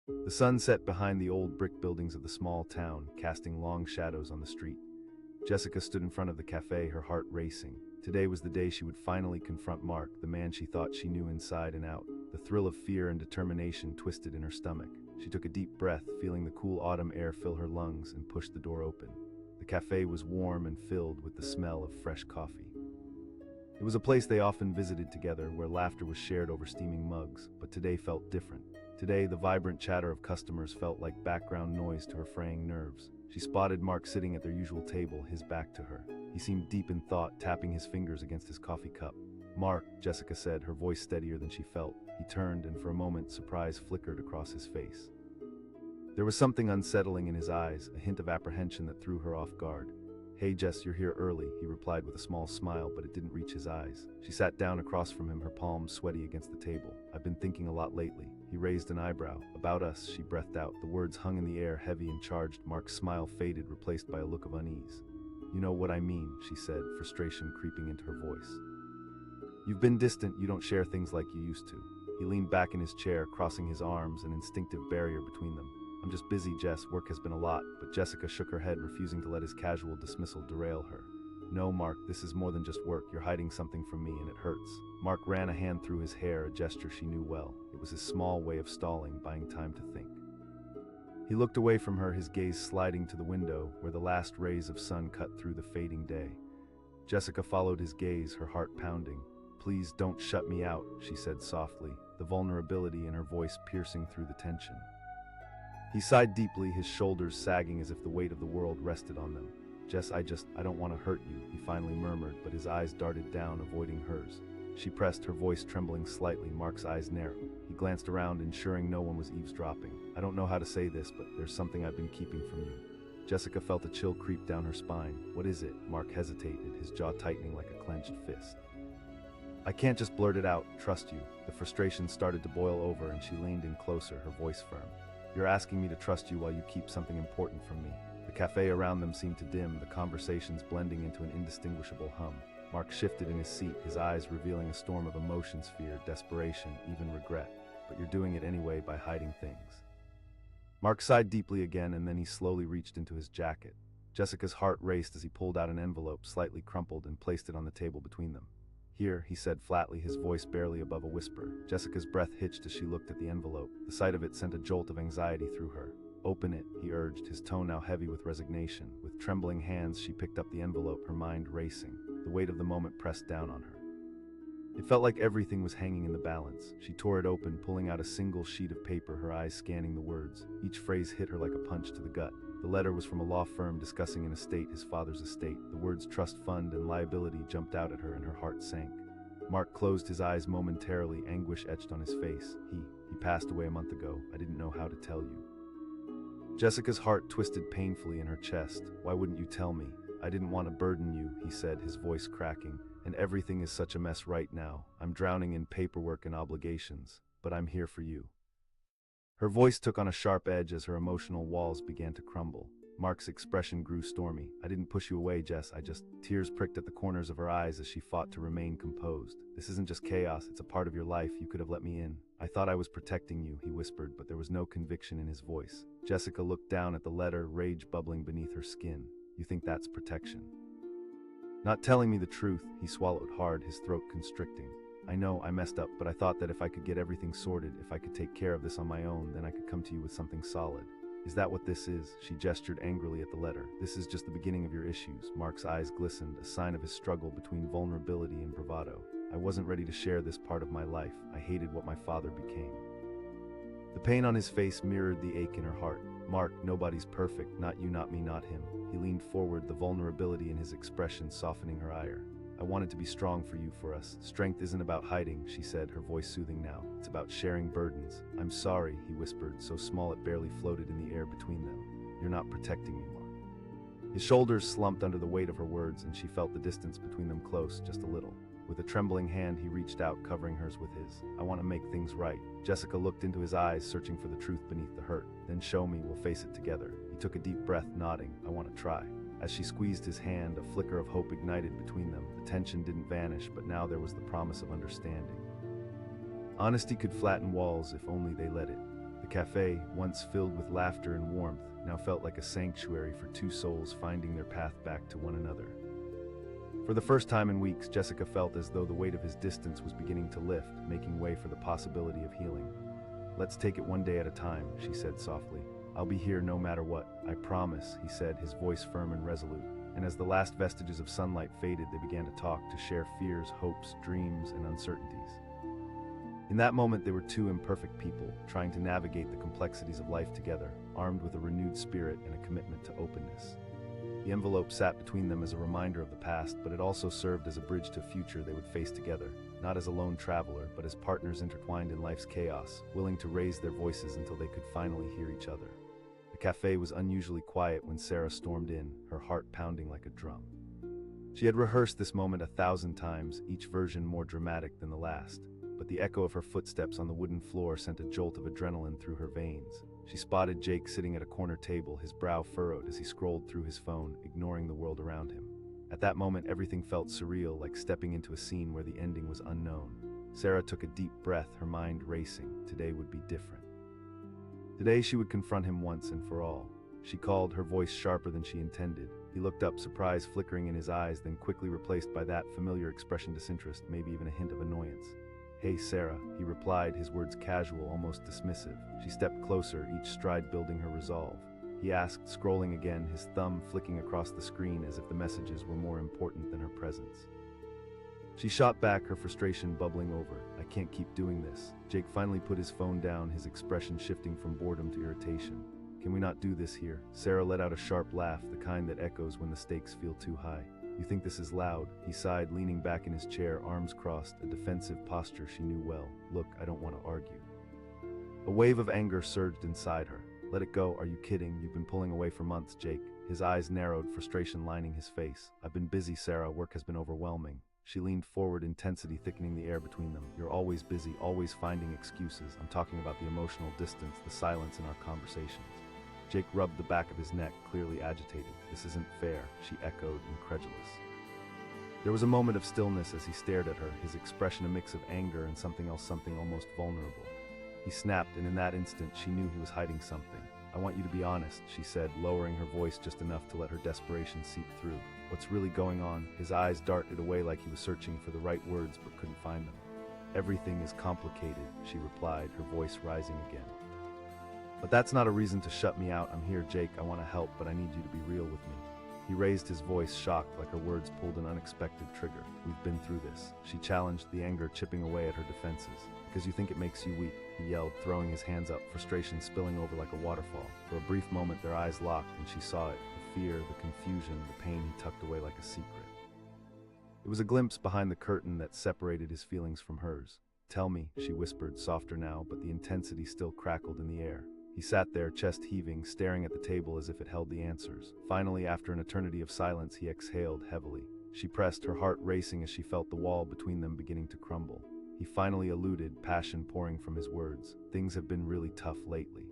The sun set behind the old brick buildings of the small town, casting long shadows on the street. Jessica stood in front of the cafe, her heart racing. Today was the day she would finally confront Mark, the man she thought she knew inside and out. The thrill of fear and determination twisted in her stomach. She took a deep breath, feeling the cool autumn air fill her lungs, and pushed the door open. The cafe was warm and filled with the smell of fresh coffee. It was a place they often visited together, where laughter was shared over steaming mugs, but today felt different. Today, the vibrant chatter of customers felt like background noise to her fraying nerves. She spotted Mark sitting at their usual table, his back to her. He seemed deep in thought, tapping his fingers against his coffee cup. "Mark," Jessica said, her voice steadier than she felt. He turned, and for a moment, surprise flickered across his face. There was something unsettling in his eyes, a hint of apprehension that threw her off guard. "Hey Jess, you're here early," he replied with a small smile, but it didn't reach his eyes. She sat down across from him, her palms sweaty against the table. "I've been thinking a lot lately." He raised an eyebrow. "About us," she breathed out. The words hung in the air, heavy and charged. Mark's smile faded, replaced by a look of unease. "You know what I mean," she said, frustration creeping into her voice. "You've been distant, you don't share things like you used to." He leaned back in his chair, crossing his arms, an instinctive barrier between them. "I'm just busy, Jess. Work has been a lot," but Jessica shook her head, refusing to let his casual dismissal derail her. "No, Mark, this is more than just work. You're hiding something from me, and it hurts." Mark ran a hand through his hair, a gesture she knew well. It was his small way of stalling, buying time to think. He looked away from her, his gaze sliding to the window, where the last rays of sun cut through the fading day. Jessica followed his gaze, her heart pounding. "Please don't shut me out," she said softly, the vulnerability in her voice piercing through the tension. He sighed deeply, his shoulders sagging as if the weight of the world rested on them. "Jess, I don't want to hurt you," he finally murmured, but his eyes darted down, avoiding hers. She pressed, her voice trembling slightly. Mark's eyes narrowed. He glanced around, ensuring no one was eavesdropping. "I don't know how to say this, but there's something I've been keeping from you." Jessica felt a chill creep down her spine. "What is it?" Mark hesitated, his jaw tightening like a clenched fist. "I can't just blurt it out. Trust you." The frustration started to boil over, and she leaned in closer, her voice firm. "You're asking me to trust you while you keep something important from me." The cafe around them seemed to dim, the conversations blending into an indistinguishable hum. Mark shifted in his seat, his eyes revealing a storm of emotions: fear, desperation, even regret. "But you're doing it anyway by hiding things." Mark sighed deeply again, and then he slowly reached into his jacket. Jessica's heart raced as he pulled out an envelope, slightly crumpled, and placed it on the table between them. "Here," he said flatly, his voice barely above a whisper. Jessica's breath hitched as she looked at the envelope. The sight of it sent a jolt of anxiety through her. "Open it," he urged, his tone now heavy with resignation. With trembling hands, she picked up the envelope, her mind racing. The weight of the moment pressed down on her. It felt like everything was hanging in the balance. She tore it open, pulling out a single sheet of paper, her eyes scanning the words. Each phrase hit her like a punch to the gut. The letter was from a law firm discussing an estate, his father's estate. The words trust fund and liability jumped out at her, and her heart sank. Mark closed his eyes momentarily, anguish etched on his face. He passed away a month ago. I didn't know how to tell you." Jessica's heart twisted painfully in her chest. "Why wouldn't you tell me?" "I didn't want to burden you," he said, his voice cracking. "And everything is such a mess right now. I'm drowning in paperwork and obligations. But I'm here for you." Her voice took on a sharp edge as her emotional walls began to crumble. Mark's expression grew stormy. "I didn't push you away, Jess. Tears pricked at the corners of her eyes as she fought to remain composed. "This isn't just chaos, it's a part of your life. You could have let me in." "I thought I was protecting you," he whispered, but there was no conviction in his voice. Jessica looked down at the letter, rage bubbling beneath her skin. "You think that's protection?" "Not telling me the truth," he swallowed hard, his throat constricting. "I know, I messed up, but I thought that if I could get everything sorted, if I could take care of this on my own, then I could come to you with something solid." "Is that what this is?" She gestured angrily at the letter. "This is just the beginning of your issues." Mark's eyes glistened, a sign of his struggle between vulnerability and bravado. "I wasn't ready to share this part of my life. I hated what my father became." The pain on his face mirrored the ache in her heart. "Mark, nobody's perfect. Not you, not me, not him." He leaned forward, the vulnerability in his expression softening her ire. "I wanted to be strong for you, for us. Strength isn't about hiding," she said, her voice soothing now. "It's about sharing burdens." "I'm sorry," he whispered, so small it barely floated in the air between them. "You're not protecting me, Mark." His shoulders slumped under the weight of her words, and she felt the distance between them close, just a little. With a trembling hand, he reached out, covering hers with his. "I want to make things right." Jessica looked into his eyes, searching for the truth beneath the hurt. "Then show me, we'll face it together." He took a deep breath, nodding. "I want to try." As she squeezed his hand, a flicker of hope ignited between them. The tension didn't vanish, but now there was the promise of understanding. Honesty could flatten walls if only they let it. The cafe, once filled with laughter and warmth, now felt like a sanctuary for two souls finding their path back to one another. For the first time in weeks, Jessica felt as though the weight of his distance was beginning to lift, making way for the possibility of healing. "Let's take it one day at a time," she said softly. "I'll be here no matter what, I promise," he said, his voice firm and resolute. And as the last vestiges of sunlight faded, they began to talk, to share fears, hopes, dreams, and uncertainties. In that moment, they were two imperfect people, trying to navigate the complexities of life together, armed with a renewed spirit and a commitment to openness. The envelope sat between them as a reminder of the past, but it also served as a bridge to a future they would face together, not as a lone traveler, but as partners intertwined in life's chaos, willing to raise their voices until they could finally hear each other. The cafe was unusually quiet when Sarah stormed in, her heart pounding like a drum. She had rehearsed this moment 1,000 times, each version more dramatic than the last, but the echo of her footsteps on the wooden floor sent a jolt of adrenaline through her veins. She spotted Jake sitting at a corner table, his brow furrowed as he scrolled through his phone, ignoring the world around him. At that moment, everything felt surreal, like stepping into a scene where the ending was unknown. Sarah took a deep breath, her mind racing. Today would be different. Today she would confront him once and for all. She called, her voice sharper than she intended. He looked up, surprise flickering in his eyes, then quickly replaced by that familiar expression, disinterest, maybe even a hint of annoyance. "Hey, Sarah," he replied, his words casual, almost dismissive. She stepped closer, each stride building her resolve. He asked, scrolling again, his thumb flicking across the screen as if the messages were more important than her presence. She shot back, her frustration bubbling over. "I can't keep doing this." Jake finally put his phone down, his expression shifting from boredom to irritation. "Can we not do this here?" Sarah let out a sharp laugh, the kind that echoes when the stakes feel too high. "You think this is loud?" He sighed, leaning back in his chair, arms crossed, a defensive posture she knew well. "Look, I don't want to argue." A wave of anger surged inside her. "Let it go, are you kidding? You've been pulling away for months, Jake." His eyes narrowed, frustration lining his face. "I've been busy, Sarah, work has been overwhelming." She leaned forward, intensity thickening the air between them. "You're always busy, always finding excuses. I'm talking about the emotional distance, the silence in our conversations." Jake rubbed the back of his neck, clearly agitated. "This isn't fair," she echoed, incredulous. There was a moment of stillness as he stared at her, his expression a mix of anger and something else, something almost vulnerable. He snapped, and in that instant she knew he was hiding something. "I want you to be honest," she said, lowering her voice just enough to let her desperation seep through. "What's really going on?" His eyes darted away like he was searching for the right words but couldn't find them. "Everything is complicated," she replied, her voice rising again. "But that's not a reason to shut me out. I'm here, Jake. I want to help, but I need you to be real with me." He raised his voice, shocked, like her words pulled an unexpected trigger. "We've been through this," she challenged, the anger chipping away at her defenses. "Because you think it makes you weak," he yelled, throwing his hands up, frustration spilling over like a waterfall. For a brief moment their eyes locked, and she saw it, the fear, the confusion, the pain he tucked away like a secret. It was a glimpse behind the curtain that separated his feelings from hers. "Tell me," she whispered, softer now, but the intensity still crackled in the air. He sat there, chest heaving, staring at the table as if it held the answers. Finally, after an eternity of silence, he exhaled heavily. She pressed, her heart racing as she felt the wall between them beginning to crumble. He finally alluded, passion pouring from his words. "Things have been really tough lately.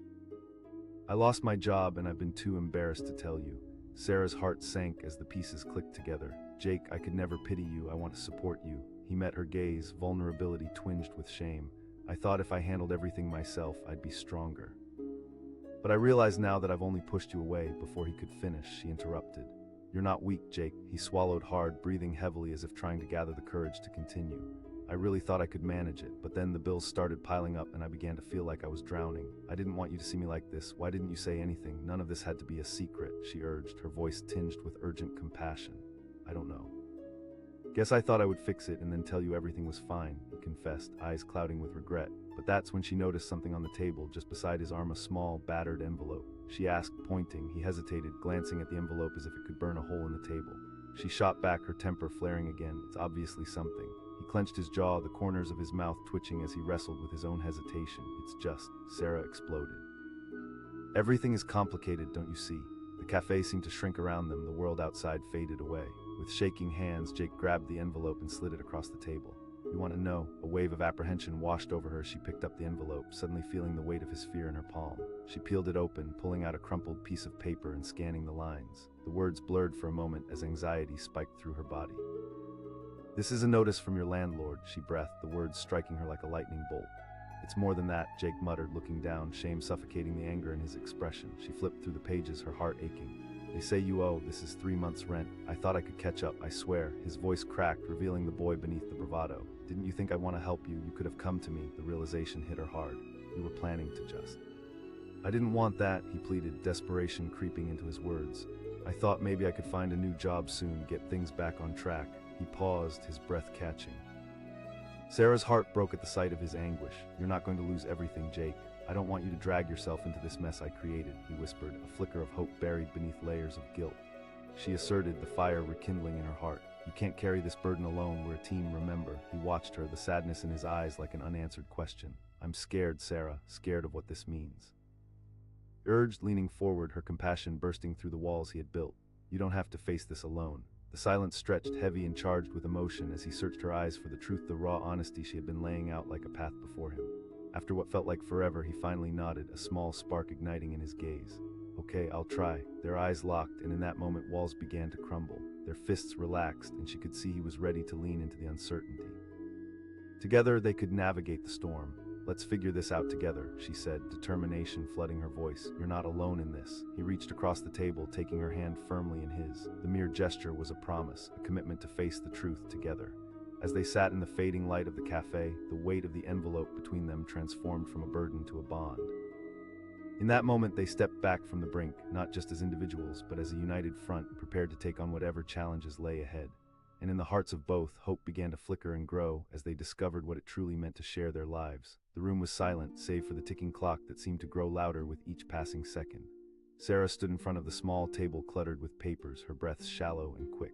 I lost my job and I've been too embarrassed to tell you." Sarah's heart sank as the pieces clicked together. "Jake, I could never pity you. I want to support you." He met her gaze, vulnerability twinged with shame. "I thought if I handled everything myself, I'd be stronger. But I realize now that I've only pushed you away." Before he could finish, she interrupted. "You're not weak, Jake." He swallowed hard, breathing heavily as if trying to gather the courage to continue. "I really thought I could manage it, but then the bills started piling up and I began to feel like I was drowning. I didn't want you to see me like this. Why didn't you say anything? None of this had to be a secret," she urged, her voice tinged with urgent compassion. "I don't know. Guess I thought I would fix it and then tell you everything was fine," he confessed, eyes clouding with regret. But that's when she noticed something on the table, just beside his arm, a small, battered envelope. She asked, pointing. He hesitated, glancing at the envelope as if it could burn a hole in the table. She shot back, her temper flaring again. "It's obviously something." He clenched his jaw, the corners of his mouth twitching as he wrestled with his own hesitation. "It's just," Sarah exploded. "Everything is complicated, don't you see?" The cafe seemed to shrink around them, the world outside faded away. With shaking hands, Jake grabbed the envelope and slid it across the table. "You want to know?" A wave of apprehension washed over her as she picked up the envelope, suddenly feeling the weight of his fear in her palm. She peeled it open, pulling out a crumpled piece of paper and scanning the lines. The words blurred for a moment as anxiety spiked through her body. "This is a notice from your landlord," she breathed, the words striking her like a lightning bolt. It's more than that, Jake muttered, looking down, shame suffocating the anger in his expression. She flipped through the pages, her heart aching. They say you owe. This is 3 months' rent. I thought I could catch up, I swear. His voice cracked, revealing the boy beneath the bravado. Didn't you think I want to help you? You could have come to me. The realization hit her hard. You were planning to just... I didn't want that, he pleaded, desperation creeping into his words. I thought maybe I could find a new job soon, get things back on track. He paused, his breath catching. Sarah's heart broke at the sight of his anguish. You're not going to lose everything, Jake. I don't want you to drag yourself into this mess I created, he whispered, a flicker of hope buried beneath layers of guilt. She asserted, the fire rekindling in her heart. You can't carry this burden alone, we're a team, remember. He watched her, the sadness in his eyes like an unanswered question. I'm scared, Sarah, scared of what this means. Urged, leaning forward, her compassion bursting through the walls he had built. You don't have to face this alone. The silence stretched, heavy and charged with emotion as he searched her eyes for the truth, the raw honesty she had been laying out like a path before him. After what felt like forever, he finally nodded, a small spark igniting in his gaze. Okay, I'll try. Their eyes locked, and in that moment walls began to crumble. Their fists relaxed, and she could see he was ready to lean into the uncertainty. Together, they could navigate the storm. Let's figure this out together, she said, determination flooding her voice. You're not alone in this. He reached across the table, taking her hand firmly in his. The mere gesture was a promise, a commitment to face the truth together. As they sat in the fading light of the cafe, the weight of the envelope between them transformed from a burden to a bond. In that moment, they stepped back from the brink, not just as individuals, but as a united front, prepared to take on whatever challenges lay ahead. And in the hearts of both, hope began to flicker and grow as they discovered what it truly meant to share their lives. The room was silent, save for the ticking clock that seemed to grow louder with each passing second. Sarah stood in front of the small table cluttered with papers, her breath shallow and quick.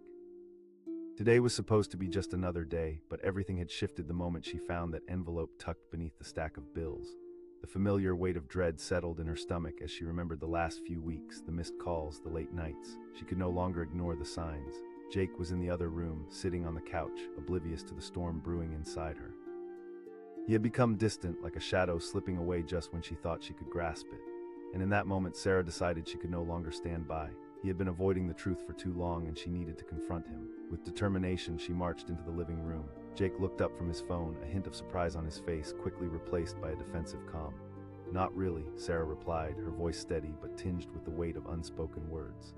Today was supposed to be just another day, but everything had shifted the moment she found that envelope tucked beneath the stack of bills. The familiar weight of dread settled in her stomach as she remembered the last few weeks, the missed calls, the late nights. She could no longer ignore the signs. Jake was in the other room, sitting on the couch, oblivious to the storm brewing inside her. He had become distant, like a shadow slipping away just when she thought she could grasp it. And in that moment, Sarah decided she could no longer stand by. He had been avoiding the truth for too long, and she needed to confront him. With determination, she marched into the living room. Jake looked up from his phone, a hint of surprise on his face, quickly replaced by a defensive calm. Not really, Sarah replied, her voice steady but tinged with the weight of unspoken words.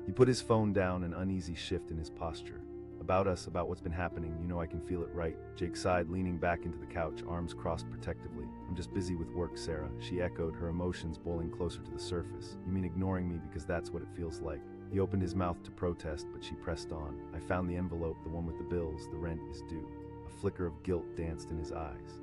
He put his phone down, an uneasy shift in his posture. About us, about what's been happening, you know I can feel it, right? Jake sighed, leaning back into the couch, arms crossed protectively. I'm just busy with work, Sarah, she echoed, her emotions boiling closer to the surface. You mean ignoring me because that's what it feels like? He opened his mouth to protest, but she pressed on. I found the envelope, the one with the bills, the rent is due. A flicker of guilt danced in his eyes.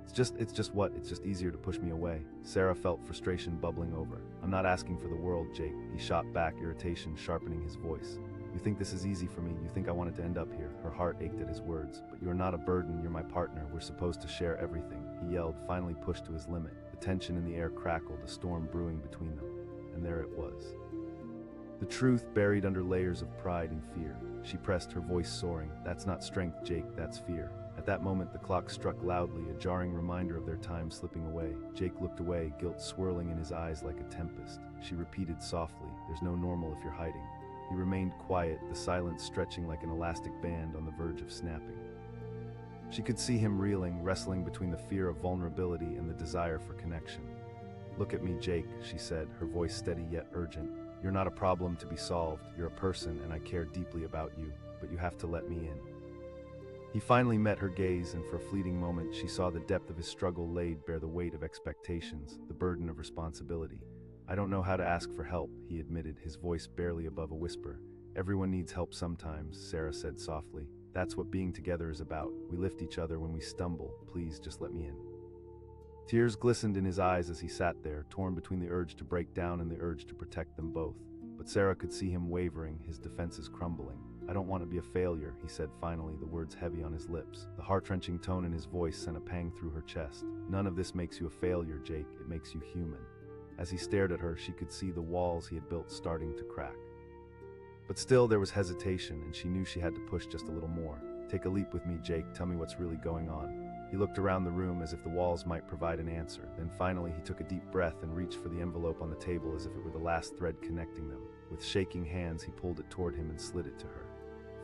It's just easier to push me away. Sarah felt frustration bubbling over. I'm not asking for the world, Jake. He shot back, irritation sharpening his voice. You think this is easy for me, you think I wanted to end up here. Her heart ached at his words. But you are not a burden, you're my partner, we're supposed to share everything. He yelled, finally pushed to his limit. The tension in the air crackled, a storm brewing between them. And there it was. The truth buried under layers of pride and fear. She pressed, her voice soaring. That's not strength, Jake, that's fear. At that moment, the clock struck loudly, a jarring reminder of their time slipping away. Jake looked away, guilt swirling in his eyes like a tempest. She repeated softly, there's no normal if you're hiding. He remained quiet, the silence stretching like an elastic band on the verge of snapping. She could see him reeling, wrestling between the fear of vulnerability and the desire for connection. Look at me, Jake, she said, her voice steady yet urgent. You're not a problem to be solved, you're a person and I care deeply about you, but you have to let me in. He finally met her gaze, and for a fleeting moment she saw the depth of his struggle laid bare, the weight of expectations, the burden of responsibility. I don't know how to ask for help, he admitted, his voice barely above a whisper. Everyone needs help sometimes, Sarah said softly. That's what being together is about. We lift each other when we stumble. Please just let me in. Tears glistened in his eyes as he sat there, torn between the urge to break down and the urge to protect them both. But Sarah could see him wavering, his defenses crumbling. I don't want to be a failure, he said finally, the words heavy on his lips. The heart-wrenching tone in his voice sent a pang through her chest. None of this makes you a failure, Jake. It makes you human. As he stared at her, she could see the walls he had built starting to crack. But still there was hesitation, and she knew she had to push just a little more. Take a leap with me, Jake. Tell me what's really going on. He looked around the room as if the walls might provide an answer. Then finally he took a deep breath and reached for the envelope on the table as if it were the last thread connecting them. With shaking hands, he pulled it toward him and slid it to her.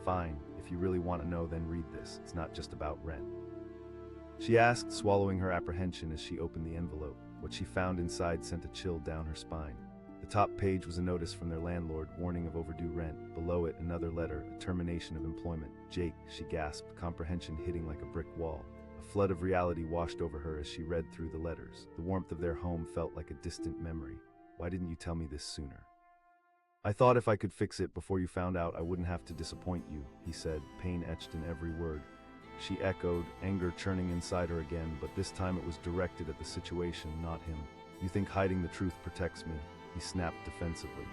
Fine, if you really want to know, then read this. It's not just about rent. she asked, swallowing her apprehension as she opened the envelope. What she found inside sent a chill down her spine. The top page was a notice from their landlord, warning of overdue rent. Below it, another letter, a termination of employment. Jake, she gasped, comprehension hitting like a brick wall. A flood of reality washed over her as she read through the letters. The warmth of their home felt like a distant memory. Why didn't you tell me this sooner? I thought if I could fix it before you found out, I wouldn't have to disappoint you, he said, pain etched in every word. She echoed, anger churning inside her again, but this time it was directed at the situation, not him. You think hiding the truth protects me? He snapped defensively.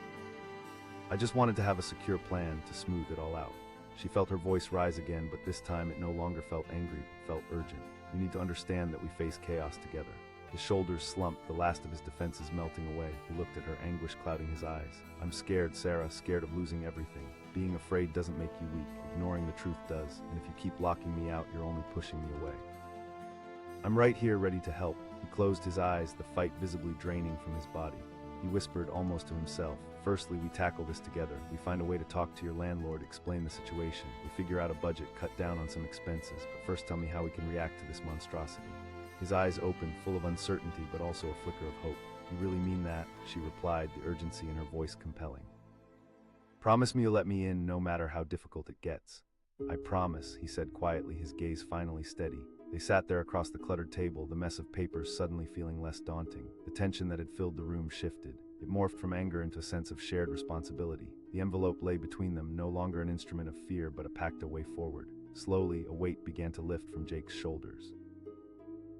I just wanted to have a secure plan to smooth it all out. She felt her voice rise again, but this time it no longer felt angry, it felt urgent. You need to understand that we face chaos together. His shoulders slumped, the last of his defenses melting away. He looked at her, anguish clouding his eyes. I'm scared, Sarah, scared of losing everything. Being afraid doesn't make you weak. Ignoring the truth does. And if you keep locking me out, you're only pushing me away. I'm right here, ready to help. He closed his eyes, the fight visibly draining from his body. He whispered, almost to himself, firstly, we tackle this together. We find a way to talk to your landlord, explain the situation. We figure out a budget, cut down on some expenses. But first tell me how we can react to this monstrosity. His eyes opened, full of uncertainty, but also a flicker of hope. You really mean that? She replied, the urgency in her voice compelling. Promise me you'll let me in, no matter how difficult it gets. I promise, he said quietly, his gaze finally steady. They sat there across the cluttered table, the mess of papers suddenly feeling less daunting. The tension that had filled the room shifted. It morphed from anger into a sense of shared responsibility. The envelope lay between them, no longer an instrument of fear, but a pact, a way forward. Slowly, a weight began to lift from Jake's shoulders.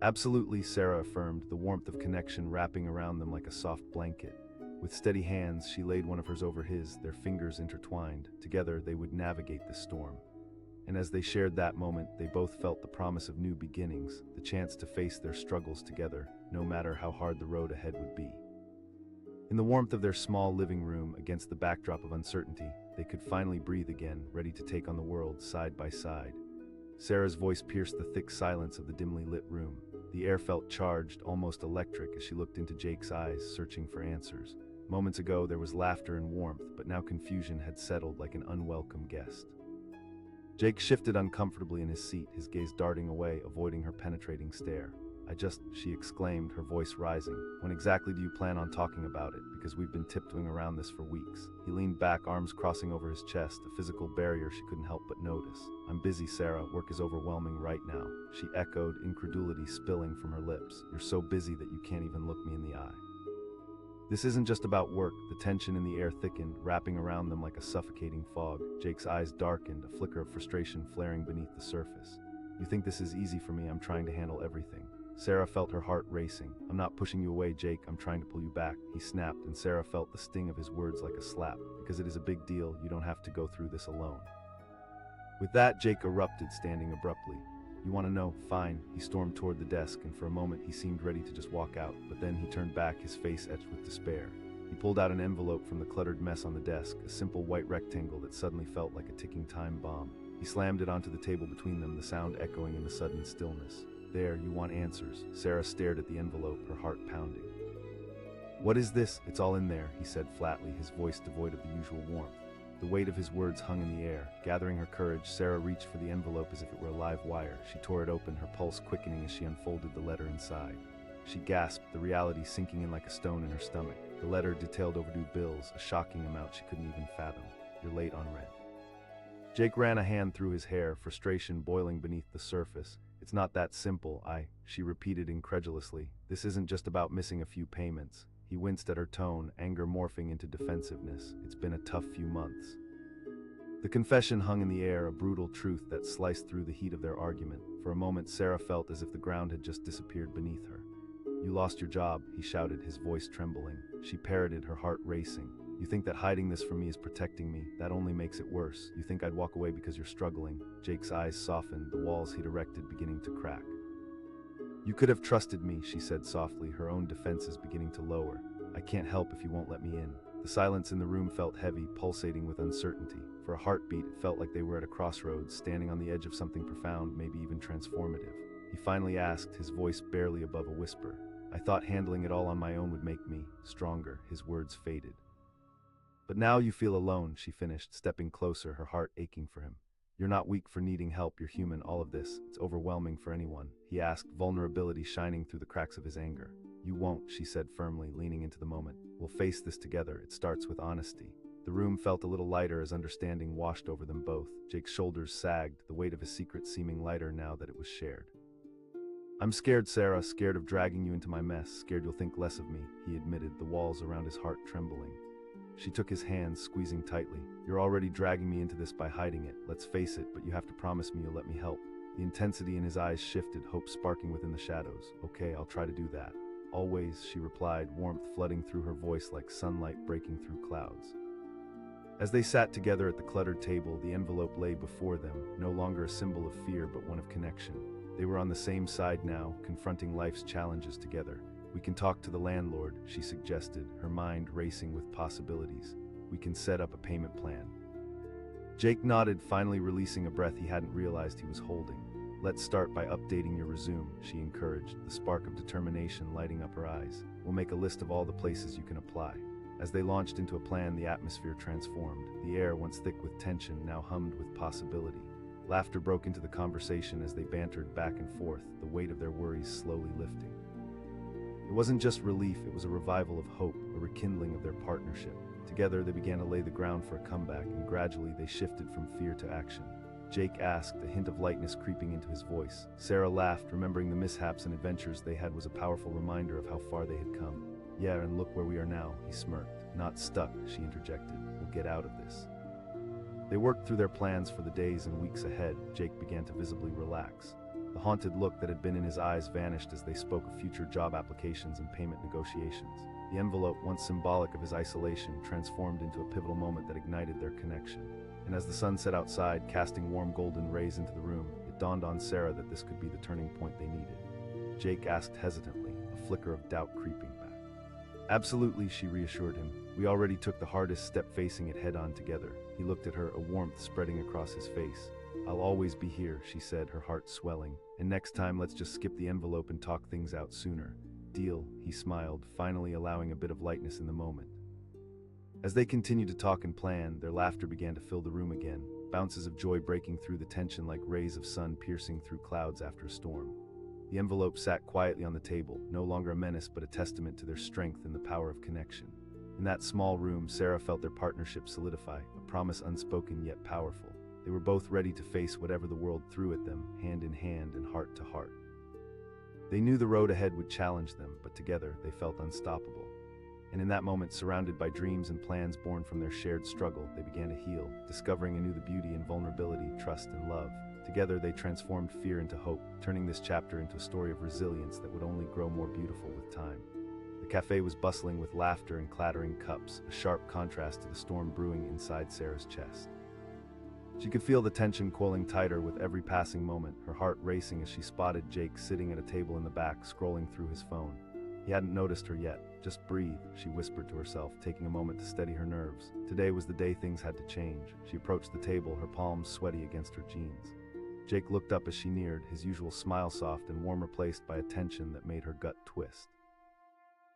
Absolutely, Sarah affirmed, the warmth of connection wrapping around them like a soft blanket. With steady hands, she laid one of hers over his, their fingers intertwined. Together, they would navigate the storm. And as they shared that moment, they both felt the promise of new beginnings, the chance to face their struggles together, no matter how hard the road ahead would be. In the warmth of their small living room, against the backdrop of uncertainty, they could finally breathe again, ready to take on the world side by side. Sarah's voice pierced the thick silence of the dimly lit room. The air felt charged, almost electric, as she looked into Jake's eyes, searching for answers. Moments ago, there was laughter and warmth, but now confusion had settled like an unwelcome guest. Jake shifted uncomfortably in his seat, his gaze darting away, avoiding her penetrating stare. She exclaimed, her voice rising. When exactly do you plan on talking about it? Because we've been tiptoeing around this for weeks. He leaned back, arms crossing over his chest, a physical barrier she couldn't help but notice. I'm busy, Sarah. Work is overwhelming right now. She echoed, incredulity spilling from her lips. You're so busy that you can't even look me in the eye. This isn't just about work. The tension in the air thickened, wrapping around them like a suffocating fog. Jake's eyes darkened, a flicker of frustration flaring beneath the surface. You think this is easy for me? I'm trying to handle everything. Sarah felt her heart racing. I'm not pushing you away, Jake. I'm trying to pull you back. He snapped, and Sarah felt the sting of his words like a slap. Because it is a big deal, you don't have to go through this alone. With that, Jake erupted, standing abruptly. You want to know? Fine. He stormed toward the desk, and for a moment he seemed ready to just walk out, but then he turned back, his face etched with despair. He pulled out an envelope from the cluttered mess on the desk, a simple white rectangle that suddenly felt like a ticking time bomb. He slammed it onto the table between them, the sound echoing in the sudden stillness. There, you want answers. Sarah stared at the envelope, her heart pounding. What is this? It's all in there, he said flatly, his voice devoid of the usual warmth. The weight of his words hung in the air. Gathering her courage, Sarah reached for the envelope as if it were a live wire. She tore it open, her pulse quickening as she unfolded the letter inside. She gasped, the reality sinking in like a stone in her stomach. The letter detailed overdue bills, a shocking amount she couldn't even fathom. You're late on rent. Jake ran a hand through his hair, frustration boiling beneath the surface. It's not that simple, she repeated incredulously. This isn't just about missing a few payments. He winced at her tone, anger morphing into defensiveness. It's been a tough few months. The confession hung in the air, a brutal truth that sliced through the heat of their argument. For a moment, Sarah felt as if the ground had just disappeared beneath her. You lost your job, he shouted, his voice trembling. She parroted, her heart racing. You think that hiding this from me is protecting me? That only makes it worse. You think I'd walk away because you're struggling? Jake's eyes softened, the walls he'd erected beginning to crack. You could have trusted me, she said softly, her own defenses beginning to lower. I can't help if you won't let me in. The silence in the room felt heavy, pulsating with uncertainty. For a heartbeat, it felt like they were at a crossroads, standing on the edge of something profound, maybe even transformative. He finally asked, his voice barely above a whisper. I thought handling it all on my own would make me stronger. His words faded. But now you feel alone, she finished, stepping closer, her heart aching for him. You're not weak for needing help, you're human. All of this, it's overwhelming for anyone, he asked, vulnerability shining through the cracks of his anger. You won't, she said firmly, leaning into the moment. We'll face this together. It starts with honesty. The room felt a little lighter as understanding washed over them both. Jake's shoulders sagged, the weight of his secret seeming lighter now that it was shared. I'm scared, Sarah, scared of dragging you into my mess, scared you'll think less of me, he admitted, the walls around his heart trembling. She took his hands, squeezing tightly. You're already dragging me into this by hiding it. Let's face it, but you have to promise me you'll let me help. The intensity in his eyes shifted, hope sparking within the shadows. Okay, I'll try to do that. Always, she replied, warmth flooding through her voice like sunlight breaking through clouds. As they sat together at the cluttered table, the envelope lay before them, no longer a symbol of fear but one of connection. They were on the same side now, confronting life's challenges together. We can talk to the landlord, she suggested, her mind racing with possibilities. We can set up a payment plan. Jake nodded, finally releasing a breath he hadn't realized he was holding. Let's start by updating your resume, she encouraged, the spark of determination lighting up her eyes. We'll make a list of all the places you can apply. As they launched into a plan, the atmosphere transformed. The air, once thick with tension, now hummed with possibility. Laughter broke into the conversation as they bantered back and forth, the weight of their worries slowly lifting. It wasn't just relief, it was a revival of hope, a rekindling of their partnership. Together, they began to lay the ground for a comeback, and gradually they shifted from fear to action. Jake asked, a hint of lightness creeping into his voice. Sarah laughed, remembering the mishaps and adventures they had was a powerful reminder of how far they had come. Yeah, and look where we are now, he smirked. Not stuck, she interjected. We'll get out of this. They worked through their plans for the days and weeks ahead. Jake began to visibly relax. The haunted look that had been in his eyes vanished as they spoke of future job applications and payment negotiations. The envelope, once symbolic of his isolation, transformed into a pivotal moment that ignited their connection. And as the sun set outside, casting warm golden rays into the room, it dawned on Sarah that this could be the turning point they needed. Jake asked hesitantly, a flicker of doubt creeping back. Absolutely, she reassured him. We already took the hardest step, facing it head-on together. He looked at her, a warmth spreading across his face. I'll always be here, she said, her heart swelling. And next time, let's just skip the envelope and talk things out sooner. Deal, he smiled, finally allowing a bit of lightness in the moment. As they continued to talk and plan, their laughter began to fill the room again, bounces of joy breaking through the tension like rays of sun piercing through clouds after a storm. The envelope sat quietly on the table, no longer a menace but a testament to their strength and the power of connection. In that small room, Sarah felt their partnership solidify, a promise unspoken yet powerful. They were both ready to face whatever the world threw at them, hand in hand and heart to heart. They knew the road ahead would challenge them, but together they felt unstoppable. And in that moment, surrounded by dreams and plans born from their shared struggle, they began to heal, discovering anew the beauty in vulnerability, trust, and love. Together, they transformed fear into hope, turning this chapter into a story of resilience that would only grow more beautiful with time. The cafe was bustling with laughter and clattering cups, a sharp contrast to the storm brewing inside Sarah's chest. She could feel the tension coiling tighter with every passing moment, her heart racing as she spotted Jake sitting at a table in the back, scrolling through his phone. He hadn't noticed her yet. Just breathe, she whispered to herself, taking a moment to steady her nerves. Today was the day things had to change. She approached the table, her palms sweaty against her jeans. Jake looked up as she neared, his usual smile soft and warm replaced by a tension that made her gut twist.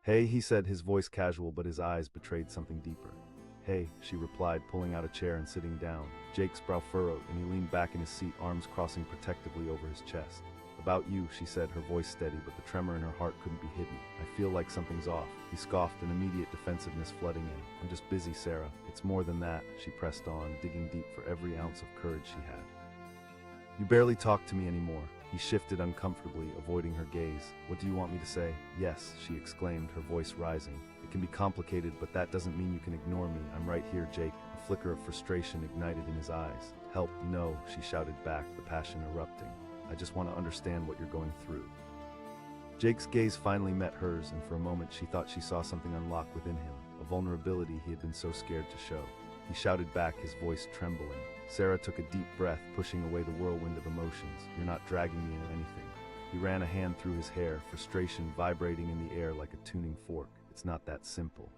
Hey, he said, his voice casual but his eyes betrayed something deeper. Hey, she replied, pulling out a chair and sitting down. Jake's brow furrowed, and he leaned back in his seat, arms crossing protectively over his chest. About you, she said, her voice steady, but the tremor in her heart couldn't be hidden. I feel like something's off. He scoffed, an immediate defensiveness flooding in. I'm just busy, Sarah. It's more than that, she pressed on, digging deep for every ounce of courage she had. You barely talk to me anymore. He shifted uncomfortably, avoiding her gaze. What do you want me to say? Yes, she exclaimed, her voice rising. It can be complicated, but that doesn't mean you can ignore me. I'm right here, Jake. A flicker of frustration ignited in his eyes. Help, no, she shouted back, the passion erupting. I just want to understand what you're going through. Jake's gaze finally met hers, and for a moment she thought she saw something unlock within him, a vulnerability he had been so scared to show. He shouted back, his voice trembling. Sarah took a deep breath, pushing away the whirlwind of emotions. You're not dragging me into anything. He ran a hand through his hair, frustration vibrating in the air like a tuning fork. It's not that simple.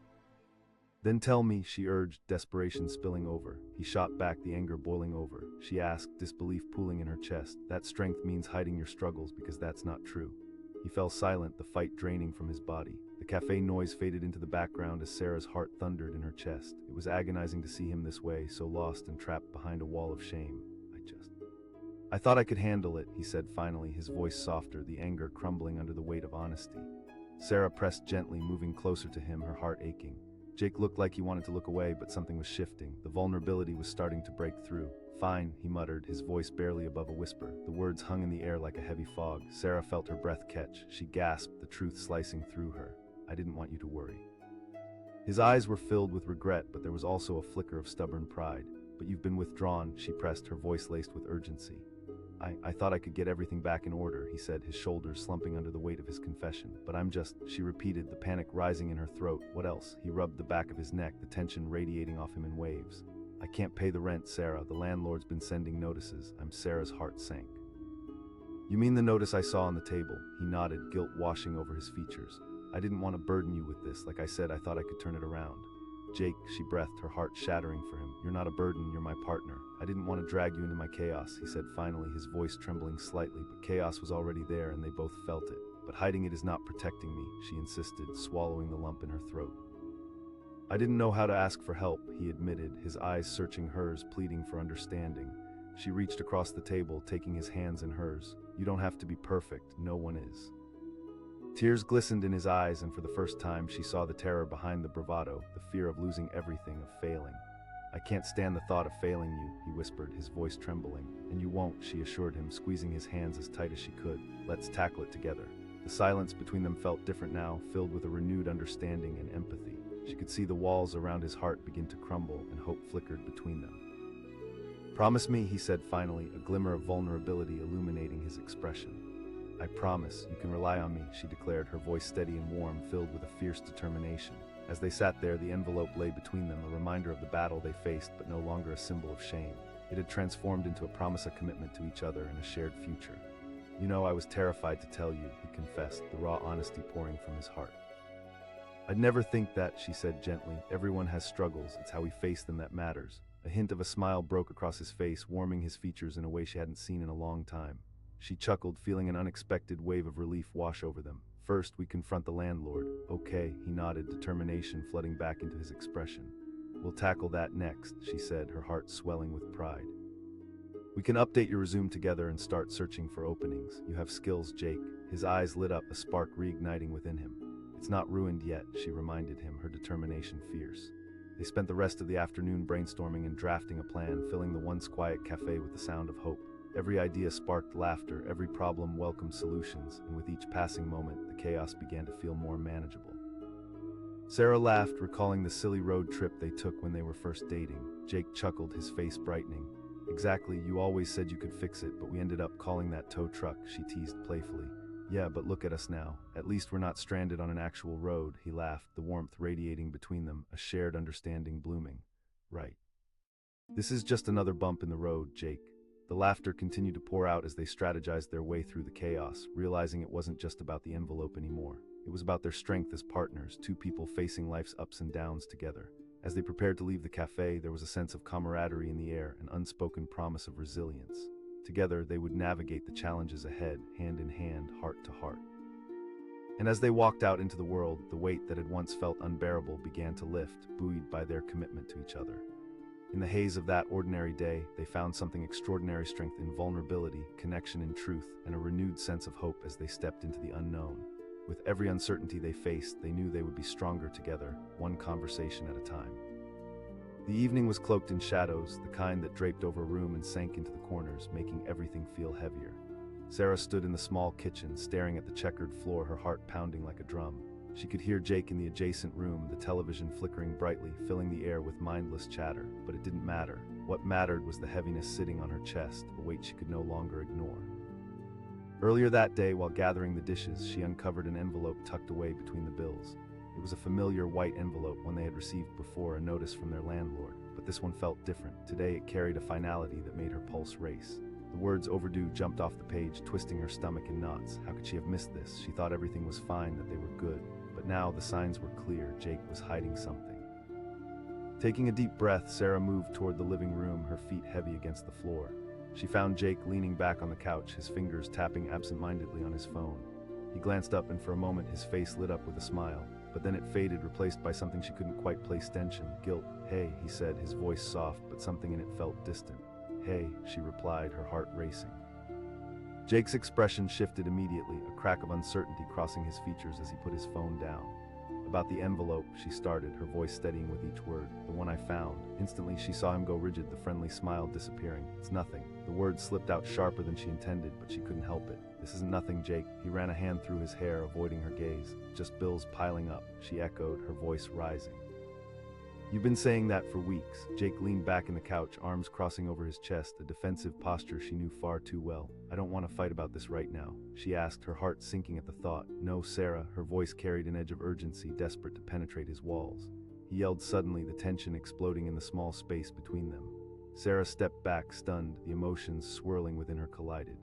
Then tell me, she urged, desperation spilling over. He shot back, the anger boiling over. She asked, disbelief pooling in her chest. That strength means hiding your struggles, because that's not true. He fell silent, the fight draining from his body. The cafe noise faded into the background as Sarah's heart thundered in her chest. It was agonizing to see him this way, so lost and trapped behind a wall of shame. I thought I could handle it, he said finally, his voice softer, the anger crumbling under the weight of honesty. Sarah pressed gently, moving closer to him, her heart aching. Jake looked like he wanted to look away, but something was shifting. The vulnerability was starting to break through. Fine, he muttered, his voice barely above a whisper. The words hung in the air like a heavy fog. Sarah felt her breath catch. She gasped, the truth slicing through her. I didn't want you to worry. His eyes were filled with regret, but there was also a flicker of stubborn pride. But you've been withdrawn, she pressed, her voice laced with urgency. I thought I could get everything back in order, he said, his shoulders slumping under the weight of his confession. But I'm just, she repeated, the panic rising in her throat. What else? He rubbed the back of his neck, the tension radiating off him in waves. I can't pay the rent, Sarah. The landlord's been sending notices. Sarah's heart sank. You mean the notice I saw on the table? He nodded, guilt washing over his features. I didn't want to burden you with this. Like I said, I thought I could turn it around. Jake, she breathed, her heart shattering for him. You're not a burden, you're my partner. I didn't want to drag you into my chaos, he said finally, his voice trembling slightly, but chaos was already there and they both felt it. But hiding it is not protecting me, she insisted, swallowing the lump in her throat. I didn't know how to ask for help, he admitted, his eyes searching hers, pleading for understanding. She reached across the table, taking his hands in hers. You don't have to be perfect, no one is. Tears glistened in his eyes, and for the first time she saw the terror behind the bravado, the fear of losing everything, of failing. I can't stand the thought of failing you, he whispered, his voice trembling. And you won't, she assured him, squeezing his hands as tight as she could. Let's tackle it together. The silence between them felt different now, filled with a renewed understanding and empathy. She could see the walls around his heart begin to crumble, and hope flickered between them. Promise me, he said finally, a glimmer of vulnerability illuminating his expression. I promise, you can rely on me, she declared, her voice steady and warm, filled with a fierce determination. As they sat there, the envelope lay between them, a reminder of the battle they faced, but no longer a symbol of shame. It had transformed into a promise of commitment to each other and a shared future. You know, I was terrified to tell you, he confessed, the raw honesty pouring from his heart. I'd never think that, she said gently. Everyone has struggles, it's how we face them that matters. A hint of a smile broke across his face, warming his features in a way she hadn't seen in a long time. She chuckled, feeling an unexpected wave of relief wash over them. First, we confront the landlord. Okay, he nodded, determination flooding back into his expression. We'll tackle that next, she said, her heart swelling with pride. We can update your resume together and start searching for openings. You have skills, Jake. His eyes lit up, a spark reigniting within him. It's not ruined yet, she reminded him, her determination fierce. They spent the rest of the afternoon brainstorming and drafting a plan, filling the once quiet cafe with the sound of hope. Every idea sparked laughter, every problem welcomed solutions, and with each passing moment, the chaos began to feel more manageable. Sarah laughed, recalling the silly road trip they took when they were first dating. Jake chuckled, his face brightening. Exactly, you always said you could fix it, but we ended up calling that tow truck, she teased playfully. Yeah, but look at us now. At least we're not stranded on an actual road, he laughed, the warmth radiating between them, a shared understanding blooming. Right. This is just another bump in the road, Jake. The laughter continued to pour out as they strategized their way through the chaos, realizing it wasn't just about the envelope anymore. It was about their strength as partners, two people facing life's ups and downs together. As they prepared to leave the cafe, there was a sense of camaraderie in the air, an unspoken promise of resilience. Together, they would navigate the challenges ahead, hand in hand, heart to heart. And as they walked out into the world, the weight that had once felt unbearable began to lift, buoyed by their commitment to each other. In the haze of that ordinary day, they found something extraordinary: strength in vulnerability, connection in truth, and a renewed sense of hope as they stepped into the unknown. With every uncertainty they faced, they knew they would be stronger together, one conversation at a time. The evening was cloaked in shadows, the kind that draped over a room and sank into the corners, making everything feel heavier. Sarah stood in the small kitchen, staring at the checkered floor, her heart pounding like a drum. She could hear Jake in the adjacent room, the television flickering brightly, filling the air with mindless chatter. But it didn't matter. What mattered was the heaviness sitting on her chest, a weight she could no longer ignore. Earlier that day, while gathering the dishes, she uncovered an envelope tucked away between the bills. It was a familiar white envelope, one they had received before, a notice from their landlord. But this one felt different. Today it carried a finality that made her pulse race. The words overdue jumped off the page, twisting her stomach in knots. How could she have missed this? She thought everything was fine, that they were good. But now the signs were clear. Jake was hiding something. Taking a deep breath, Sarah moved toward the living room, her feet heavy against the floor. She found Jake leaning back on the couch, his fingers tapping absent-mindedly on his phone. He glanced up, and for a moment his face lit up with a smile. But then it faded, replaced by something she couldn't quite place: tension, guilt. Hey, he said, his voice soft, but something in it felt distant. Hey, she replied, her heart racing. Jake's expression shifted immediately, a crack of uncertainty crossing his features as he put his phone down. "About the envelope," she started, her voice steadying with each word. "The one I found." Instantly, she saw him go rigid, the friendly smile disappearing. "It's nothing." The words slipped out sharper than she intended, but she couldn't help it. "This isn't nothing, Jake." He ran a hand through his hair, avoiding her gaze. "Just bills piling up," she echoed, her voice rising. "You've been saying that for weeks." Jake leaned back in the couch, arms crossing over his chest, a defensive posture she knew far too well. "I don't want to fight about this right now," she asked, her heart sinking at the thought. "No, Sarah," her voice carried an edge of urgency, desperate to penetrate his walls. He yelled suddenly, the tension exploding in the small space between them. Sarah stepped back, stunned, the emotions swirling within her collided.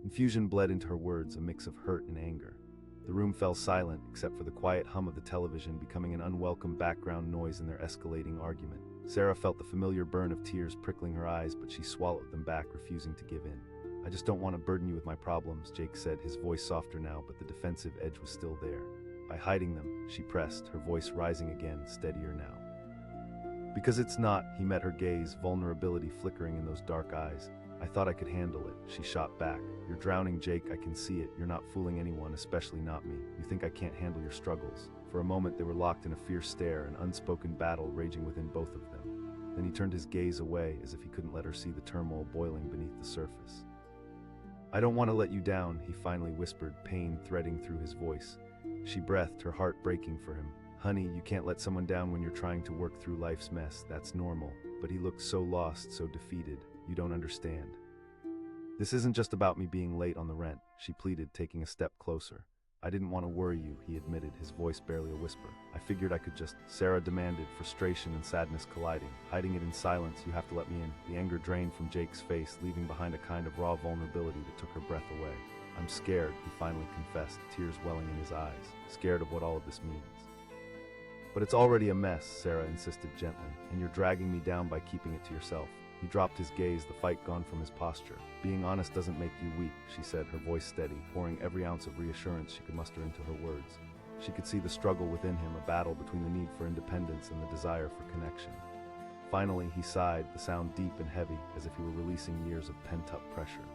Confusion bled into her words, a mix of hurt and anger. The room fell silent, except for the quiet hum of the television becoming an unwelcome background noise in their escalating argument. Sarah felt the familiar burn of tears prickling her eyes, but she swallowed them back, refusing to give in. "I just don't want to burden you with my problems," Jake said, his voice softer now, but the defensive edge was still there. "By hiding them," she pressed, her voice rising again, steadier now. "Because it's not," he met her gaze, vulnerability flickering in those dark eyes. "I thought I could handle it," she shot back. "You're drowning, Jake, I can see it. You're not fooling anyone, especially not me. You think I can't handle your struggles." For a moment they were locked in a fierce stare, an unspoken battle raging within both of them. Then he turned his gaze away, as if he couldn't let her see the turmoil boiling beneath the surface. "I don't want to let you down," he finally whispered, pain threading through his voice. She breathed, her heart breaking for him. "Honey, you can't let someone down when you're trying to work through life's mess. That's normal." But he looked so lost, so defeated. "You don't understand. This isn't just about me being late on the rent," she pleaded, taking a step closer. "I didn't want to worry you," he admitted, his voice barely a whisper. "I figured I could just—" Sarah demanded, frustration and sadness colliding. "Hiding it in silence, you have to let me in." The anger drained from Jake's face, leaving behind a kind of raw vulnerability that took her breath away. "I'm scared," he finally confessed, tears welling in his eyes. "Scared of what all of this means." "But it's already a mess," Sarah insisted gently, "and you're dragging me down by keeping it to yourself." He dropped his gaze, the fight gone from his posture. "Being honest doesn't make you weak," she said, her voice steady, pouring every ounce of reassurance she could muster into her words. She could see the struggle within him, a battle between the need for independence and the desire for connection. Finally, he sighed, the sound deep and heavy, as if he were releasing years of pent-up pressure.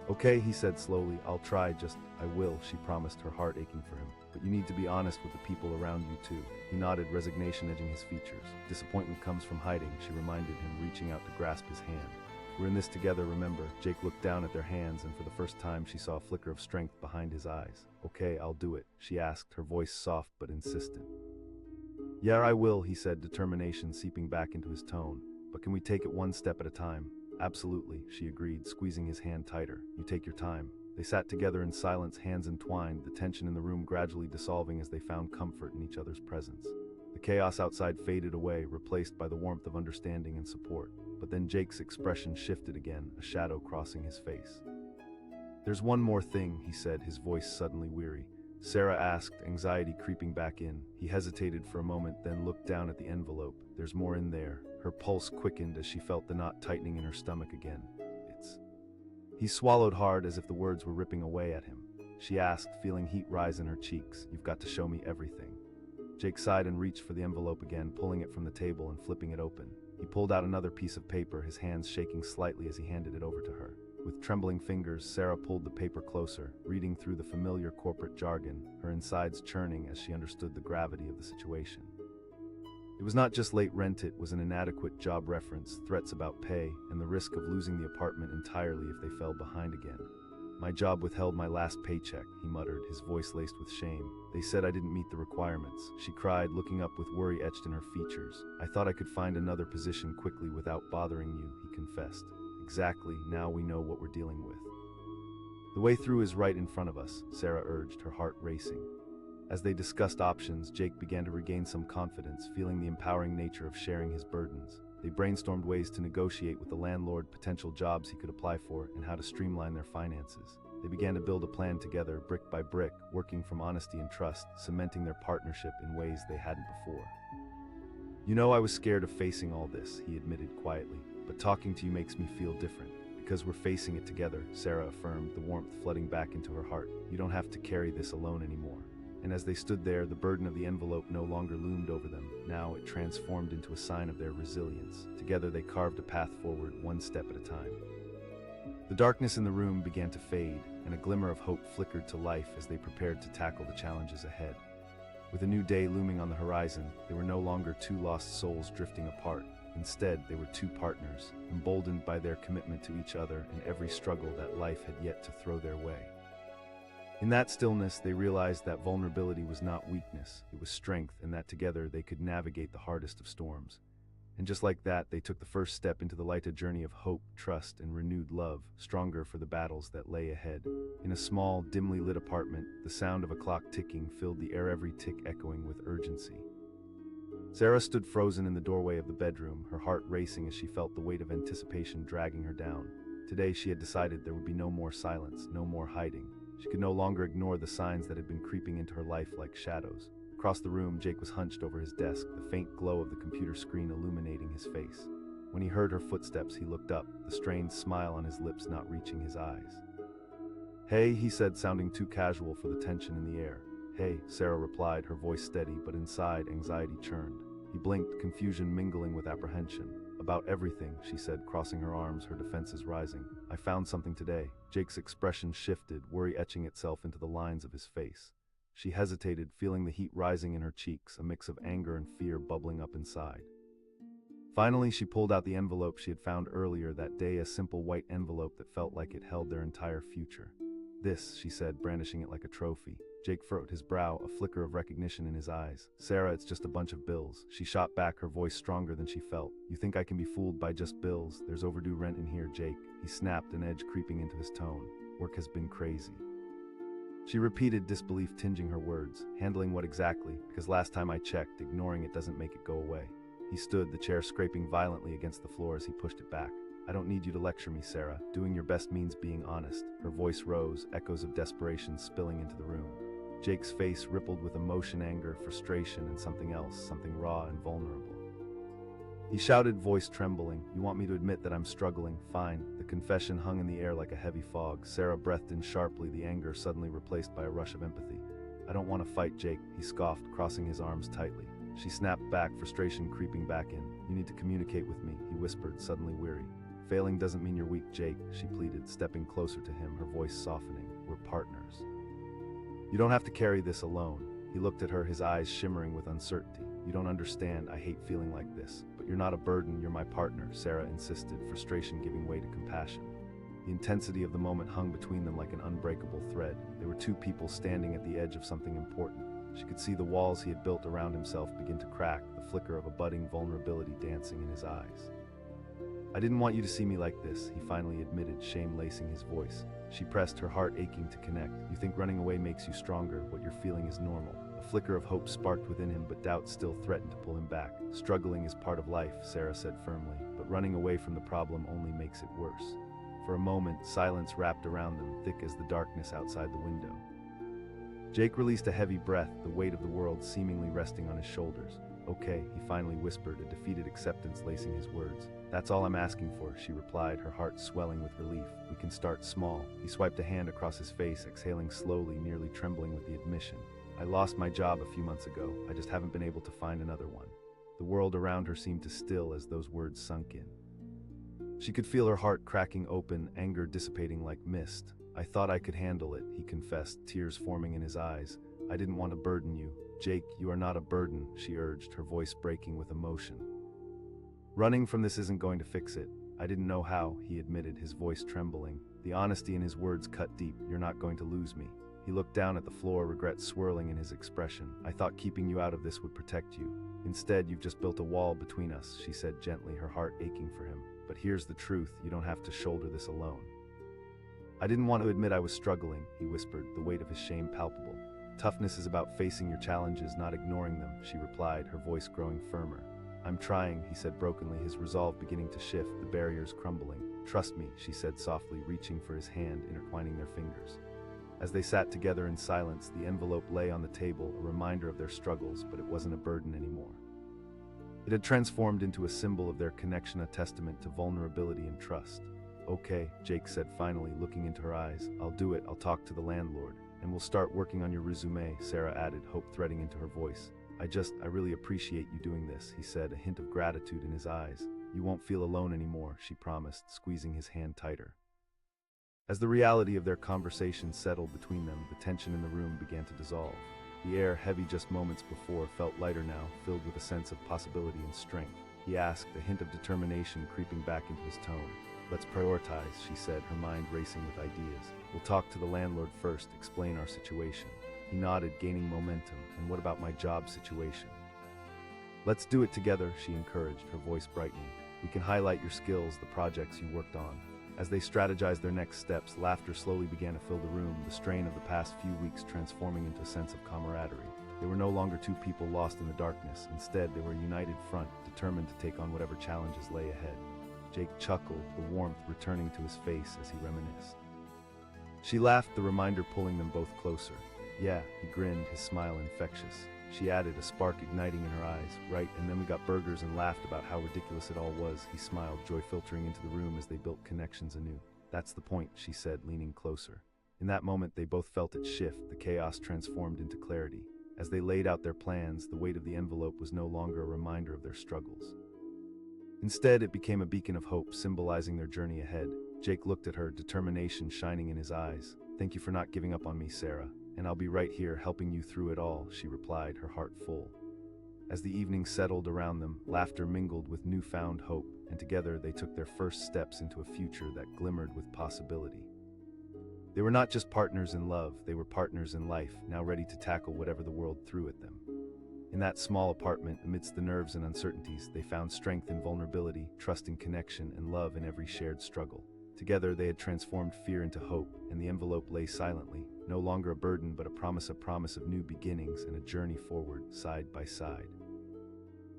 "Okay," he said slowly, "I'll try, I will," she promised, her heart aching for him. "But you need to be honest with the people around you too." He nodded, resignation edging his features. "Disappointment comes from hiding," she reminded him, reaching out to grasp his hand. "We're in this together, remember?" Jake looked down at their hands, and for the first time she saw a flicker of strength behind his eyes. "Okay, I'll do it," she asked, her voice soft but insistent. "Yeah, I will," he said, determination seeping back into his tone. "But can we take it one step at a time?" "Absolutely," she agreed, squeezing his hand tighter. "You take your time." They sat together in silence, hands entwined, the tension in the room gradually dissolving as they found comfort in each other's presence. The chaos outside faded away, replaced by the warmth of understanding and support. But then Jake's expression shifted again, a shadow crossing his face. "There's one more thing," he said, his voice suddenly weary. Sarah asked, anxiety creeping back in. He hesitated for a moment, then looked down at the envelope. "There's more in there." Her pulse quickened as she felt the knot tightening in her stomach again. He swallowed hard, as if the words were ripping away at him. She asked, feeling heat rise in her cheeks, "You've got to show me everything." Jake sighed and reached for the envelope again, pulling it from the table and flipping it open. He pulled out another piece of paper, his hands shaking slightly as he handed it over to her. With trembling fingers, Sarah pulled the paper closer, reading through the familiar corporate jargon, her insides churning as she understood the gravity of the situation. It was not just late rent, it was an inadequate job reference, threats about pay, and the risk of losing the apartment entirely if they fell behind again. "My job withheld my last paycheck," he muttered, his voice laced with shame. "They said I didn't meet the requirements." She cried, looking up with worry etched in her features. "I thought I could find another position quickly without bothering you," he confessed. "Exactly, now we know what we're dealing with." "The way through is right in front of us," Sarah urged, her heart racing. As they discussed options, Jake began to regain some confidence, feeling the empowering nature of sharing his burdens. They brainstormed ways to negotiate with the landlord, potential jobs he could apply for, and how to streamline their finances. They began to build a plan together, brick by brick, working from honesty and trust, cementing their partnership in ways they hadn't before. "You know, I was scared of facing all this," he admitted quietly, "but talking to you makes me feel different." "Because we're facing it together," Sarah affirmed, the warmth flooding back into her heart. "You don't have to carry this alone anymore." And as they stood there, the burden of the envelope no longer loomed over them. Now it transformed into a sign of their resilience. Together they carved a path forward, one step at a time. The darkness in the room began to fade, and a glimmer of hope flickered to life as they prepared to tackle the challenges ahead. With a new day looming on the horizon, they were no longer two lost souls drifting apart. Instead, they were two partners, emboldened by their commitment to each other and every struggle that life had yet to throw their way. In that stillness, they realized that vulnerability was not weakness, it was strength, and that together they could navigate the hardest of storms. And just like that, they took the first step into the lighted journey of hope, trust, and renewed love, stronger for the battles that lay ahead. In a small, dimly lit apartment, the sound of a clock ticking filled the air, every tick echoing with urgency. Sarah stood frozen in the doorway of the bedroom, her heart racing as she felt the weight of anticipation dragging her down. Today she had decided there would be no more silence, no more hiding. She could no longer ignore the signs that had been creeping into her life like shadows. Across the room, Jake was hunched over his desk, the faint glow of the computer screen illuminating his face. When he heard her footsteps, he looked up, the strained smile on his lips not reaching his eyes. "Hey," he said, sounding too casual for the tension in the air. "Hey," Sarah replied, her voice steady, but inside, anxiety churned. He blinked, confusion mingling with apprehension. "About everything," she said, crossing her arms, her defenses rising. "I found something today." Jake's expression shifted, worry etching itself into the lines of his face. She hesitated, feeling the heat rising in her cheeks, a mix of anger and fear bubbling up inside. Finally, she pulled out the envelope she had found earlier that day, a simple white envelope that felt like it held their entire future. "This," she said, brandishing it like a trophy. Jake furrowed his brow, a flicker of recognition in his eyes. "Sarah, it's just a bunch of bills." She shot back, her voice stronger than she felt. "You think I can be fooled by just bills? There's overdue rent in here, Jake." He snapped, an edge creeping into his tone. "Work has been crazy." She repeated, disbelief tinging her words. "Handling what exactly? Because last time I checked, ignoring it doesn't make it go away." He stood, the chair scraping violently against the floor as he pushed it back. "I don't need you to lecture me, Sarah. Doing your best means being honest." Her voice rose, echoes of desperation spilling into the room. Jake's face rippled with emotion, anger, frustration, and something else, something raw and vulnerable. He shouted, voice trembling, "You want me to admit that I'm struggling? Fine." The confession hung in the air like a heavy fog. Sarah breathed in sharply, the anger suddenly replaced by a rush of empathy. "I don't want to fight, Jake," he scoffed, crossing his arms tightly. She snapped back, frustration creeping back in. "You need to communicate with me," he whispered, suddenly weary. "Failing doesn't mean you're weak, Jake," she pleaded, stepping closer to him, her voice softening. "We're partners. You don't have to carry this alone." He looked at her, his eyes shimmering with uncertainty. "You don't understand. I hate feeling like this. But you're not a burden, you're my partner," Sarah insisted, frustration giving way to compassion. The intensity of the moment hung between them like an unbreakable thread. They were two people standing at the edge of something important. She could see the walls he had built around himself begin to crack, the flicker of a budding vulnerability dancing in his eyes. "I didn't want you to see me like this," he finally admitted, shame lacing his voice. She pressed, her heart aching to connect. "You think running away makes you stronger. What you're feeling is normal." A flicker of hope sparked within him, but doubt still threatened to pull him back. "Struggling is part of life," Sarah said firmly, "but running away from the problem only makes it worse." For a moment, silence wrapped around them, thick as the darkness outside the window. Jake released a heavy breath, the weight of the world seemingly resting on his shoulders. "Okay," he finally whispered, a defeated acceptance lacing his words. "That's all I'm asking for," she replied, her heart swelling with relief. "We can start small." He swiped a hand across his face, exhaling slowly, nearly trembling with the admission. "I lost my job a few months ago. I just haven't been able to find another one." The world around her seemed to still as those words sunk in. She could feel her heart cracking open, anger dissipating like mist. "I thought I could handle it," he confessed, tears forming in his eyes. "I didn't want to burden you." "Jake, you are not a burden," she urged, her voice breaking with emotion. "Running from this isn't going to fix it." "I didn't know how," he admitted, his voice trembling. The honesty in his words cut deep. "You're not going to lose me." He looked down at the floor, regret swirling in his expression. "I thought keeping you out of this would protect you. Instead, you've just built a wall between us," she said gently, her heart aching for him. "But here's the truth, you don't have to shoulder this alone." "I didn't want to admit I was struggling," he whispered, the weight of his shame palpable. "Toughness is about facing your challenges, not ignoring them," she replied, her voice growing firmer. "I'm trying," he said brokenly, his resolve beginning to shift, the barriers crumbling. "Trust me," she said softly, reaching for his hand, intertwining their fingers. As they sat together in silence, the envelope lay on the table, a reminder of their struggles, but it wasn't a burden anymore. It had transformed into a symbol of their connection, a testament to vulnerability and trust. "Okay," Jake said finally, looking into her eyes. "I'll do it. I'll talk to the landlord. And we'll start working on your resume," Sarah added, hope threading into her voice. I really appreciate you doing this," he said, a hint of gratitude in his eyes. "You won't feel alone anymore," she promised, squeezing his hand tighter. As the reality of their conversation settled between them, the tension in the room began to dissolve. The air, heavy just moments before, felt lighter now, filled with a sense of possibility and strength. He asked, a hint of determination creeping back into his tone. "Let's prioritize," she said, her mind racing with ideas. "We'll talk to the landlord first, explain our situation." He nodded, gaining momentum. "And what about my job situation?" "Let's do it together," she encouraged, her voice brightening. "We can highlight your skills, the projects you worked on." As they strategized their next steps, laughter slowly began to fill the room, the strain of the past few weeks transforming into a sense of camaraderie. They were no longer two people lost in the darkness. Instead, they were a united front, determined to take on whatever challenges lay ahead. Jake chuckled, the warmth returning to his face as he reminisced. She laughed, the reminder pulling them both closer. "Yeah," he grinned, his smile infectious. She added, a spark igniting in her eyes. "Right, and then we got burgers and laughed about how ridiculous it all was." He smiled, joy filtering into the room as they built connections anew. "That's the point," she said, leaning closer. In that moment, they both felt it shift, the chaos transformed into clarity. As they laid out their plans, the weight of the envelope was no longer a reminder of their struggles. Instead, it became a beacon of hope, symbolizing their journey ahead. Jake looked at her, determination shining in his eyes. "Thank you for not giving up on me, Sarah. And I'll be right here helping you through it all," she replied, her heart full. As the evening settled around them, laughter mingled with newfound hope, and together they took their first steps into a future that glimmered with possibility. They were not just partners in love, they were partners in life, now ready to tackle whatever the world threw at them. In that small apartment, amidst the nerves and uncertainties, they found strength in vulnerability, trust in connection, and love in every shared struggle. Together, they had transformed fear into hope, and the envelope lay silently, no longer a burden but a promise of new beginnings and a journey forward, side by side.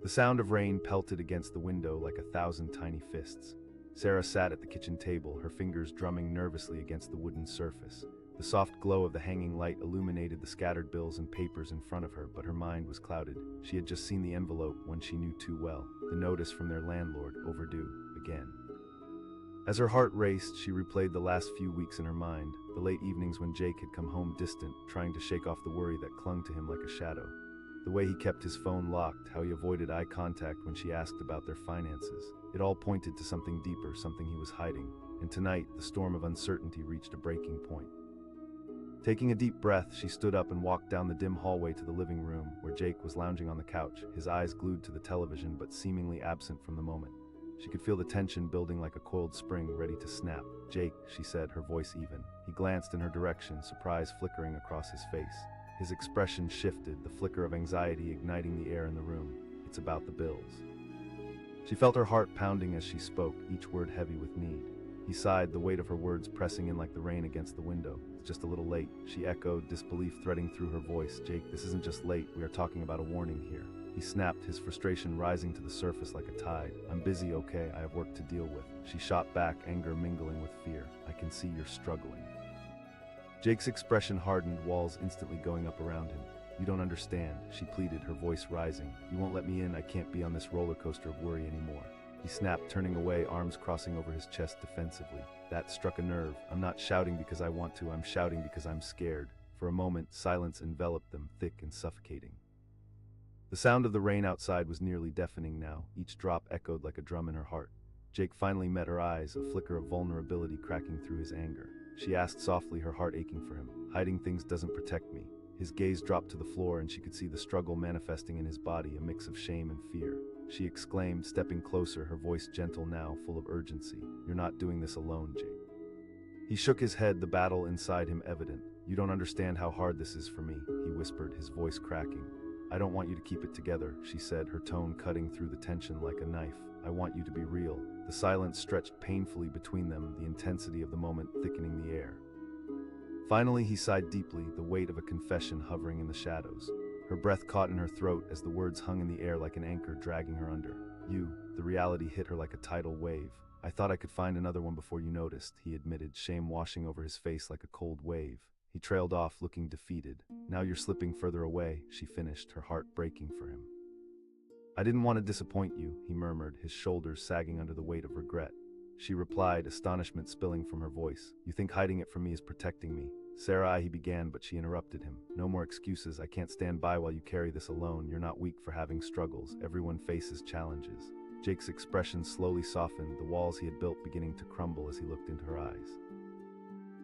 The sound of rain pelted against the window like 1,000 tiny fists. Sarah sat at the kitchen table, her fingers drumming nervously against the wooden surface. The soft glow of the hanging light illuminated the scattered bills and papers in front of her, but her mind was clouded. She had just seen the envelope, one she knew too well, the notice from their landlord, overdue, again. As her heart raced, she replayed the last few weeks in her mind, the late evenings when Jake had come home distant, trying to shake off the worry that clung to him like a shadow. The way he kept his phone locked, how he avoided eye contact when she asked about their finances. It all pointed to something deeper, something he was hiding. And tonight, the storm of uncertainty reached a breaking point. Taking a deep breath, she stood up and walked down the dim hallway to the living room, where Jake was lounging on the couch, his eyes glued to the television but seemingly absent from the moment. She could feel the tension building like a coiled spring ready to snap. "Jake," she said, her voice even. He glanced in her direction, surprise flickering across his face. His expression shifted, the flicker of anxiety igniting the air in the room. "It's about the bills." She felt her heart pounding as she spoke, each word heavy with need. He sighed, the weight of her words pressing in like the rain against the window. "It's just a little late," she echoed, disbelief threading through her voice. "Jake, this isn't just late, we are talking about a warning here." He snapped, his frustration rising to the surface like a tide. "I'm busy, okay? I have work to deal with." She shot back, anger mingling with fear. "I can see you're struggling." Jake's expression hardened, walls instantly going up around him. "You don't understand," she pleaded, her voice rising. "You won't let me in, I can't be on this roller coaster of worry anymore." He snapped, turning away, arms crossing over his chest defensively. That struck a nerve. "I'm not shouting because I want to, I'm shouting because I'm scared." For a moment, silence enveloped them, thick and suffocating. The sound of the rain outside was nearly deafening now, each drop echoed like a drum in her heart. Jake finally met her eyes, a flicker of vulnerability cracking through his anger. She asked softly, her heart aching for him. "Hiding things doesn't protect me." His gaze dropped to the floor and she could see the struggle manifesting in his body, a mix of shame and fear. She exclaimed, stepping closer, her voice gentle now, full of urgency. "You're not doing this alone, Jake." He shook his head, the battle inside him evident. "You don't understand how hard this is for me," he whispered, his voice cracking. "I don't want you to keep it together," she said, her tone cutting through the tension like a knife. "I want you to be real." The silence stretched painfully between them, the intensity of the moment thickening the air. Finally, he sighed deeply, the weight of a confession hovering in the shadows. Her breath caught in her throat as the words hung in the air like an anchor dragging her under. The reality hit her like a tidal wave. "I thought I could find another one before you noticed," he admitted, shame washing over his face like a cold wave. He trailed off, looking defeated. "Now you're slipping further away," she finished, her heart breaking for him. "I didn't want to disappoint you," he murmured, his shoulders sagging under the weight of regret. She replied, astonishment spilling from her voice. "You think hiding it from me is protecting me?" "Sarah," he began, but she interrupted him. "No more excuses. I can't stand by while you carry this alone. You're not weak for having struggles. Everyone faces challenges." Jake's expression slowly softened, the walls he had built beginning to crumble as he looked into her eyes.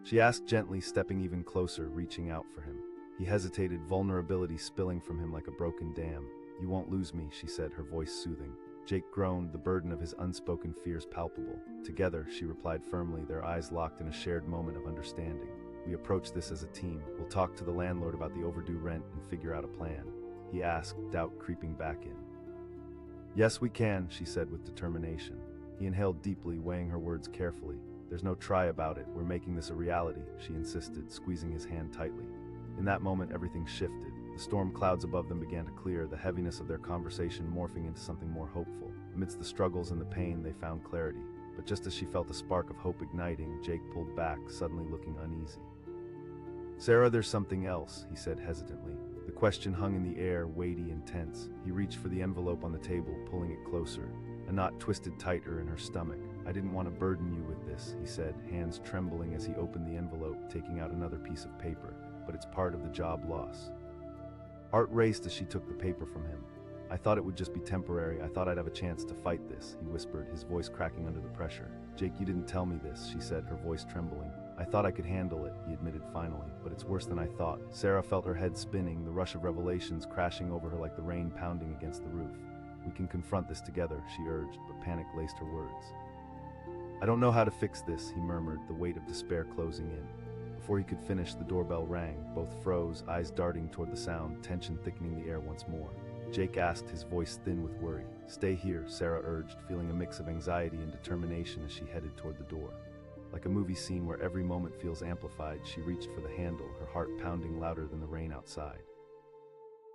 She asked gently, stepping even closer, reaching out for him. He hesitated, vulnerability spilling from him like a broken dam. "You won't lose me," she said, her voice soothing. Jake groaned, the burden of his unspoken fears palpable. "Together," she replied firmly, their eyes locked in a shared moment of understanding. "We approach this as a team. We'll talk to the landlord about the overdue rent and figure out a plan." He asked, doubt creeping back in. "Yes, we can," she said with determination. He inhaled deeply, weighing her words carefully. "There's no try about it. We're making this a reality," she insisted, squeezing his hand tightly. In that moment, everything shifted. The storm clouds above them began to clear, the heaviness of their conversation morphing into something more hopeful. Amidst the struggles and the pain, they found clarity. But just as she felt a spark of hope igniting, Jake pulled back, suddenly looking uneasy. "Sarah, there's something else," he said hesitantly. The question hung in the air, weighty and tense. He reached for the envelope on the table, pulling it closer. A knot twisted tighter in her stomach. "I didn't want to burden you with this," he said, hands trembling as he opened the envelope, taking out another piece of paper. "But it's part of the job loss." Art raced as she took the paper from him. "I thought it would just be temporary. I thought I'd have a chance to fight this," he whispered, his voice cracking under the pressure. "Jake, you didn't tell me this," she said, her voice trembling. "I thought I could handle it," he admitted finally, "but it's worse than I thought." Sarah felt her head spinning, the rush of revelations crashing over her like the rain pounding against the roof. "We can confront this together," she urged, but panic laced her words. "I don't know how to fix this," he murmured, the weight of despair closing in. Before he could finish, the doorbell rang. Both froze, eyes darting toward the sound, tension thickening the air once more. Jake asked, his voice thin with worry. "Stay here," Sarah urged, feeling a mix of anxiety and determination as she headed toward the door. Like a movie scene where every moment feels amplified, she reached for the handle, her heart pounding louder than the rain outside.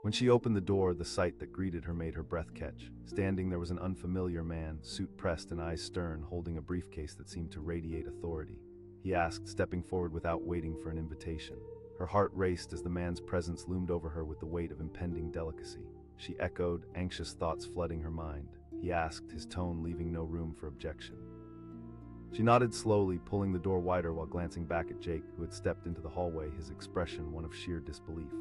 When she opened the door, the sight that greeted her made her breath catch. Standing there was an unfamiliar man, suit pressed and eyes stern, holding a briefcase that seemed to radiate authority. He asked, stepping forward without waiting for an invitation. Her heart raced as the man's presence loomed over her with the weight of impending delicacy. She echoed, anxious thoughts flooding her mind. He asked, his tone leaving no room for objection. She nodded slowly, pulling the door wider while glancing back at Jake, who had stepped into the hallway, his expression one of sheer disbelief.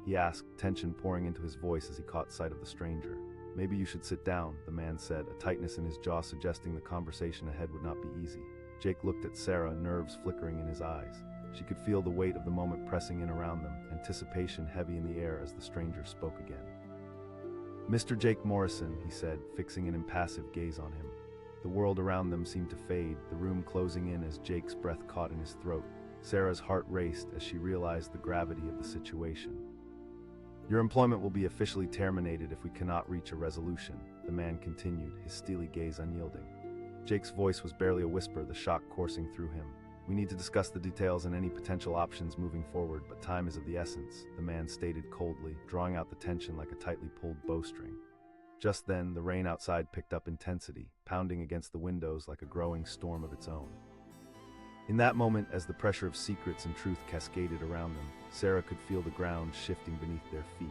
He asked, tension pouring into his voice as he caught sight of the stranger. "Maybe you should sit down," the man said, a tightness in his jaw suggesting the conversation ahead would not be easy. Jake looked at Sarah, nerves flickering in his eyes. She could feel the weight of the moment pressing in around them, anticipation heavy in the air as the stranger spoke again. "Mr. Jake Morrison," he said, fixing an impassive gaze on him. The world around them seemed to fade, the room closing in as Jake's breath caught in his throat. Sarah's heart raced as she realized the gravity of the situation. "Your employment will be officially terminated if we cannot reach a resolution," the man continued, his steely gaze unyielding. Jake's voice was barely a whisper, the shock coursing through him. "We need to discuss the details and any potential options moving forward, but time is of the essence," the man stated coldly, drawing out the tension like a tightly pulled bowstring. Just then, the rain outside picked up intensity, pounding against the windows like a growing storm of its own. In that moment, as the pressure of secrets and truth cascaded around them, Sarah could feel the ground shifting beneath their feet.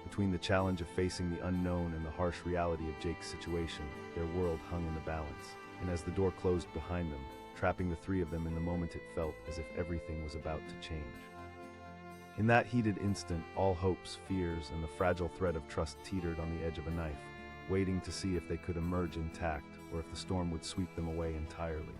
Between the challenge of facing the unknown and the harsh reality of Jake's situation, their world hung in the balance. And as the door closed behind them, trapping the three of them in the moment, it felt as if everything was about to change. In that heated instant, all hopes, fears, and the fragile thread of trust teetered on the edge of a knife, waiting to see if they could emerge intact or if the storm would sweep them away entirely.